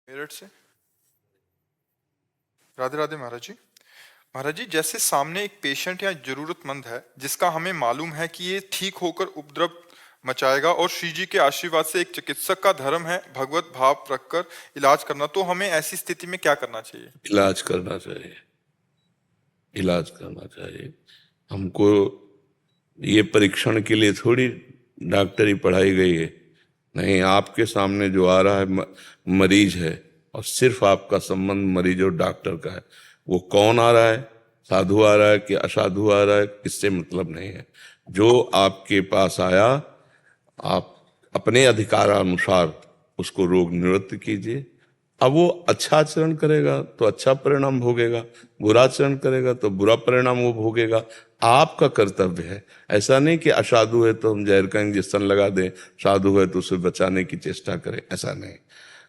मेरठ से। राधे राधे महाराज जी। महाराज जी, जैसे सामने एक पेशेंट या जरूरतमंद है जिसका हमें मालूम है कि ये ठीक होकर उपद्रव मचाएगा और श्री जी के आशीर्वाद से एक चिकित्सक का धर्म है भगवत भाव रखकर इलाज करना, तो हमें ऐसी स्थिति में क्या करना चाहिए? इलाज करना चाहिए, इलाज करना चाहिए। हमको ये परीक्षण के लिए थोड़ी डॉक्टरी पढ़ाई गई है। नहीं, आपके सामने जो आ रहा है मरीज है और सिर्फ आपका संबंध मरीज और डॉक्टर का है। वो कौन आ रहा है, साधु आ रहा है कि असाधु आ रहा है, इससे मतलब नहीं है। जो आपके पास आया, आप अपने अधिकारानुसार उसको रोग निवृत्त कीजिए। अब वो अच्छा आचरण करेगा तो अच्छा परिणाम भोगेगा, बुरा आचरण करेगा तो बुरा परिणाम वो भोगेगा। आपका कर्तव्य है। ऐसा नहीं कि असाधु है तो हम जहर का इंजेक्शन लगा दें, साधु है तो उसे बचाने की चेष्टा करें, ऐसा नहीं।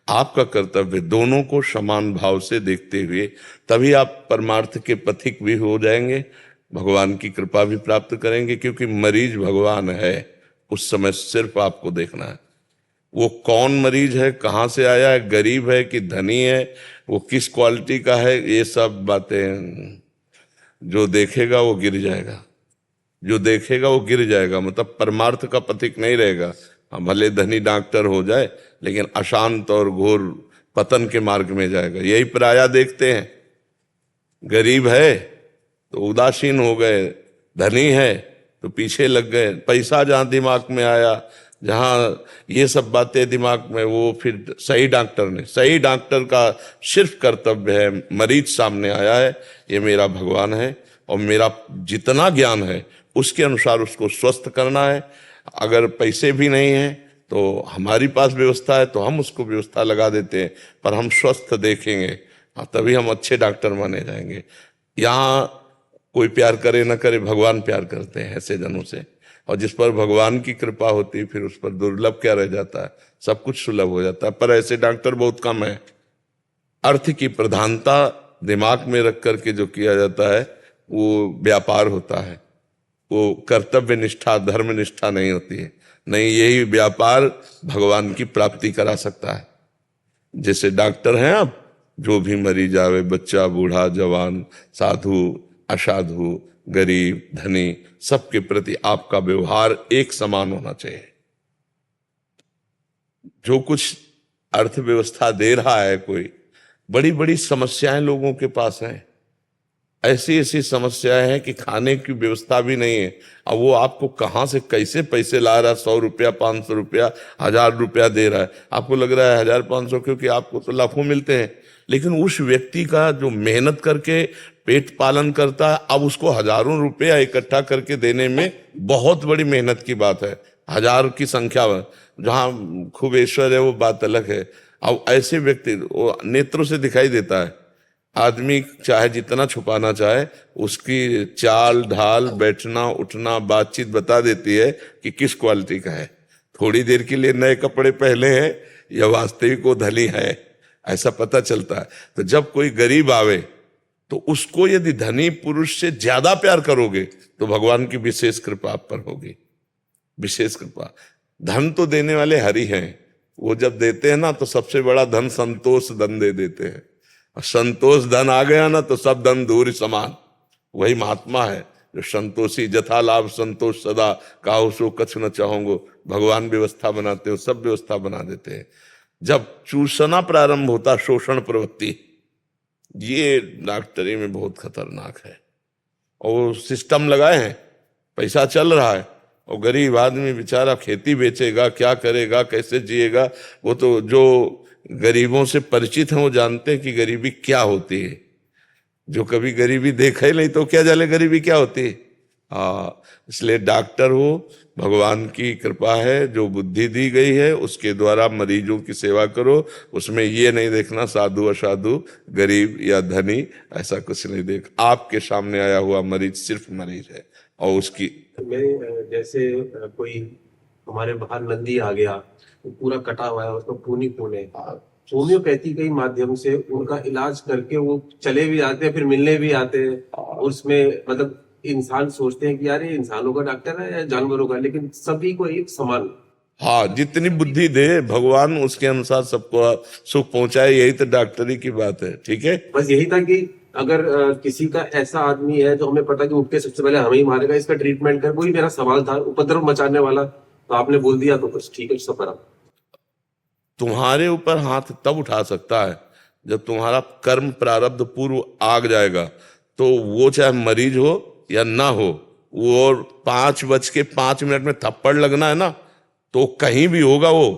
आपका कर्तव्य दोनों को समान भाव से देखते हुए, तभी आप परमार्थ के पथिक भी हो जाएंगे, भगवान की कृपा भी प्राप्त करेंगे। क्योंकि मरीज भगवान है, उस समय सिर्फ आपको देखना है वो कौन मरीज है, कहाँ से आया है, गरीब है कि धनी है, वो किस क्वालिटी का है, ये सब बातें जो देखेगा वो गिर जाएगा। जो देखेगा वो गिर जाएगा, मतलब परमार्थ का पथिक नहीं रहेगा। हाँ, भले धनी डॉक्टर हो जाए लेकिन अशांत और घोर पतन के मार्ग में जाएगा। यही प्रायः देखते हैं। गरीब है तो उदासीन हो गए, धनी है तो पीछे लग गए। पैसा जहां दिमाग में आया, जहां ये सब बातें दिमाग में, वो फिर सही डॉक्टर का सिर्फ कर्तव्य है, मरीज सामने आया है, ये मेरा भगवान है और मेरा जितना ज्ञान है उसके अनुसार उसको स्वस्थ करना है। अगर पैसे भी नहीं हैं तो हमारी पास व्यवस्था है तो हम उसको व्यवस्था लगा देते हैं, पर हम स्वस्थ देखेंगे, हाँ, तभी हम अच्छे डॉक्टर माने जाएंगे। यहाँ कोई प्यार करे ना करे, भगवान प्यार करते हैं ऐसे जनों से। और जिस पर भगवान की कृपा होती है फिर उस पर दुर्लभ क्या रह जाता है, सब कुछ सुलभ हो जाता है। पर ऐसे डॉक्टर बहुत कम है। अर्थ की प्रधानता दिमाग में रख करके जो किया जाता है वो व्यापार होता है, वो कर्तव्य निष्ठा धर्म निष्ठा नहीं होती है। नहीं, यही व्यापार भगवान की प्राप्ति करा सकता है। जैसे डॉक्टर हैं आप, जो भी मरीज आवे, बच्चा बूढ़ा जवान, साधु असाधु, गरीब धनी, सबके प्रति आपका व्यवहार एक समान होना चाहिए। जो कुछ अर्थव्यवस्था दे रहा है, कोई बड़ी बड़ी समस्याएं लोगों के पास हैं, ऐसी ऐसी समस्याएं हैं कि खाने की व्यवस्था भी नहीं है। अब वो आपको कहाँ से कैसे पैसे ला रहा है, 100 रुपया 500 रुपया 1000 रुपया दे रहा है। आपको लग रहा है 1000-500, क्योंकि आपको तो लाखों मिलते हैं। लेकिन उस व्यक्ति का जो मेहनत करके पेट पालन करता है, अब उसको हजारों रुपया इकट्ठा करके देने में बहुत बड़ी मेहनत की बात है। 1000 की संख्या जहाँ खूब ऐश्वर्य है वो बात अलग है। अब ऐसे व्यक्ति वो नेत्रों से दिखाई देता है। आदमी चाहे जितना छुपाना चाहे, उसकी चाल ढाल, बैठना उठना, बातचीत बता देती है कि किस क्वालिटी का है। थोड़ी देर के लिए नए कपड़े पहने हैं या वास्तविक वो धनी है, ऐसा पता चलता है। तो जब कोई गरीब आवे तो उसको यदि धनी पुरुष से ज्यादा प्यार करोगे तो भगवान की विशेष कृपा आप पर होगी, विशेष कृपा। धन तो देने वाले हरि हैं, वो जब देते हैं ना तो सबसे बड़ा धन संतोष धन दे देते हैं। संतोष धन आ गया ना तो सब धन दूर समान। वही महात्मा है जो संतोषी, जथा लाभ संतोष सदा, काहू सो कछ न चाहोगे। भगवान व्यवस्था बनाते हो, सब व्यवस्था बना देते हैं। जब चूसना प्रारंभ होता, शोषण प्रवृत्ति, ये डॉक्टरी में बहुत खतरनाक है। और सिस्टम लगाए हैं, पैसा चल रहा है, और गरीब आदमी बेचारा खेती बेचेगा, क्या करेगा, कैसे जिएगा। वो तो जो गरीबों से परिचित हैं वो जानते हैं कि गरीबी क्या होती है। जो कभी गरीबी देखा ही नहीं तो क्या जाने गरीबी क्या होती है। हाँ, इसलिए डॉक्टर हो, भगवान की कृपा है, जो बुद्धि दी गई है उसके द्वारा मरीजों की सेवा करो। उसमें ये नहीं देखना साधु असाधु, गरीब या धनी, ऐसा कुछ नहीं देख। आपके सामने आया हुआ मरीज सिर्फ मरीज है और उसकी में जैसे कोई हमारे बाहर नंदी आ गया, वो पूरा कटा हुआ है, उसको खूनी खून है, होम्योपैथी के माध्यम से उनका इलाज करके वो चले भी आते हैं, फिर मिलने भी आते हैं। उसमें मतलब इंसान सोचते हैं कि यार ये इंसानों का डॉक्टर है या जानवरों का, लेकिन सभी को एक समान हाँ, जितनी बुद्धि दे भगवान उसके अनुसार सबको सुख पहुंचाए, यही तो डॉक्टरी की बात है। ठीक है, बस यही था कि अगर किसी का ऐसा आदमी है जो हमें पता कि उठ के सबसे पहले हमें ही मारेगा, इसका ट्रीटमेंट कर, वही मेरा सवाल था। उपद्रव मचाने वाला तो आपने बोल दिया, तो बस ठीक है, सफर आप। तुम्हारे ऊपर हाथ तब उठा सकता है जब तुम्हारा कर्म प्रारब्ध पूर्व आग जाएगा, तो वो चाहे मरीज हो या ना हो, वो 5:05 में थप्पड़ लगना है ना, तो कहीं भी होगा वो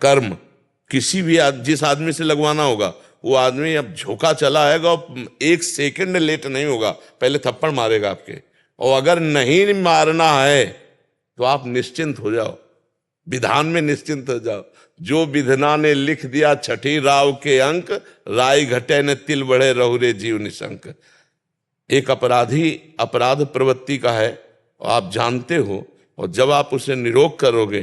कर्म, किसी भी जिस आदमी से लगवाना होगा, वो आदमी अब झोंका चला आएगा और 1 सेकंड लेट नहीं होगा, पहले थप्पड़ मारेगा आपके। और अगर नहीं मारना है तो आप निश्चिंत हो जाओ, विधान में निश्चिंत हो जाओ। जो विधना ने लिख दिया छठी राव के अंक, राय घटे ने तिल बढ़े रहुरे जीव निशंक। एक अपराधी अपराध प्रवृत्ति का है और आप जानते हो, और जब आप उसे निरोग करोगे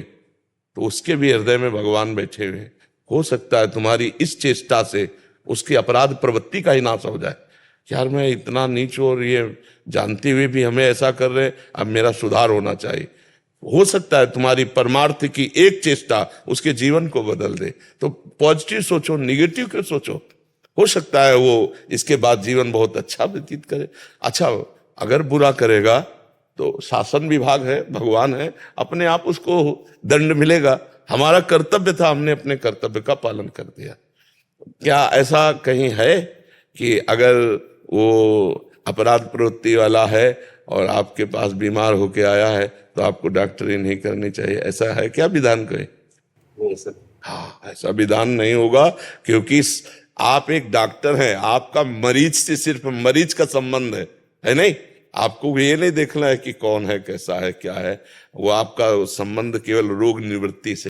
तो उसके भी हृदय में भगवान बैठे हुए हैं। हो सकता है तुम्हारी इस चेष्टा से उसकी अपराध प्रवृत्ति का ही नाश हो जाए। यार मैं इतना नीच और ये जानते हुए भी हमें ऐसा कर रहे हैं, अब मेरा सुधार होना चाहिए। हो सकता है तुम्हारी परमार्थ की एक चेष्टा उसके जीवन को बदल दे। तो पॉजिटिव सोचो, निगेटिव क्यों सोचो। हो सकता है वो इसके बाद जीवन बहुत अच्छा व्यतीत करे। अच्छा, अगर बुरा करेगा तो शासन विभाग है, भगवान है, अपने आप उसको दंड मिलेगा। हमारा कर्तव्य था, हमने अपने कर्तव्य का पालन कर दिया। क्या ऐसा कहीं है कि अगर वो अपराध प्रवृत्ति वाला है और आपके पास बीमार होके आया है तो आपको डॉक्टरी नहीं करनी चाहिए, ऐसा है क्या विधान कोई? नहीं सर। हाँ, ऐसा विधान नहीं होगा, क्योंकि आप एक डॉक्टर हैं, आपका मरीज से सिर्फ मरीज का संबंध है नहीं। आपको ये नहीं देखना है कि कौन है, कैसा है, क्या है, वो आपका संबंध केवल रोग निवृत्ति से